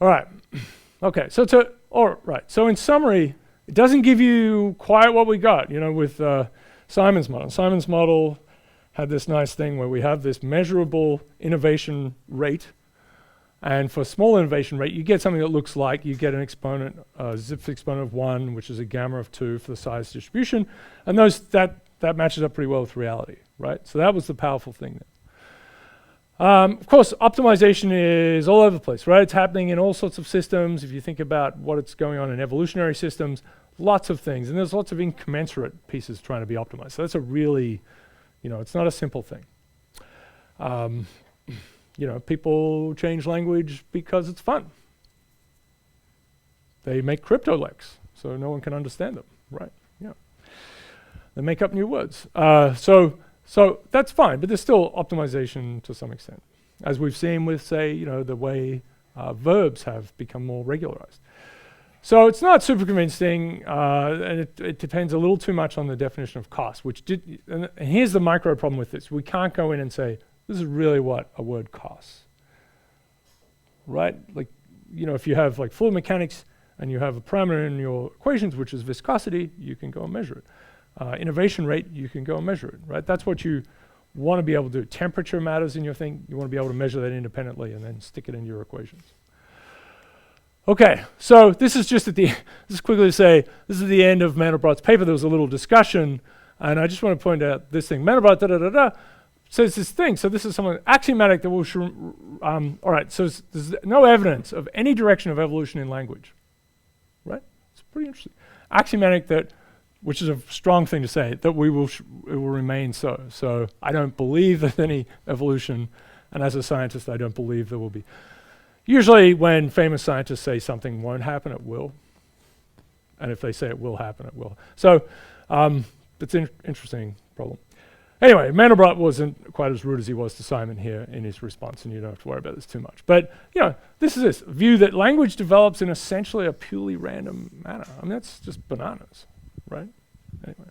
All right. Okay. So in summary, it doesn't give you quite what we got, with Simon's model. Simon's model had this nice thing where we have this measurable innovation rate. And for small innovation rate, you get something that looks like you get an exponent, Zipf exponent of 1, which is a gamma of 2 for the size distribution. And that matches up pretty well with reality, right? So that was the powerful thing there. Of course, optimization is all over the place, right? It's happening in all sorts of systems. If you think about what's going on in evolutionary systems, lots of things. And there's lots of incommensurate pieces trying to be optimized. So that's a really, it's not a simple thing. People change language because it's fun. They make cryptolex, so no one can understand them, right? Yeah. They make up new words. So that's fine, but there's still optimization to some extent, as we've seen with, say, the way verbs have become more regularized. So it's not super convincing, and it depends a little too much on the definition of cost, and here's the micro problem with this. We can't go in and say, this is really what a word costs, right? Like, if you have like fluid mechanics and you have a parameter in your equations, which is viscosity, you can go and measure it. Innovation rate, you can go and measure it, right? That's what you want to be able to do. Temperature matters in your thing. You want to be able to measure that independently and then stick it in your equations. Okay, so this is just just quickly to say, this is the end of Mandelbrot's paper. There was a little discussion, and I just want to point out this thing. Mandelbrot, says this thing. So this is something axiomatic that will all right, so there's no evidence of any direction of evolution in language, right? It's pretty interesting. Axiomatic which is a strong thing to say, that it will remain so. So I don't believe there's any evolution, and as a scientist, I don't believe there will be. Usually when famous scientists say something won't happen, it will. And if they say it will happen, it will. So it's an interesting problem. Anyway, Mandelbrot wasn't quite as rude as he was to Simon here in his response, and you don't have to worry about this too much. But, this is this view that language develops in essentially a purely random manner. I mean, that's just bananas, right? Anyway.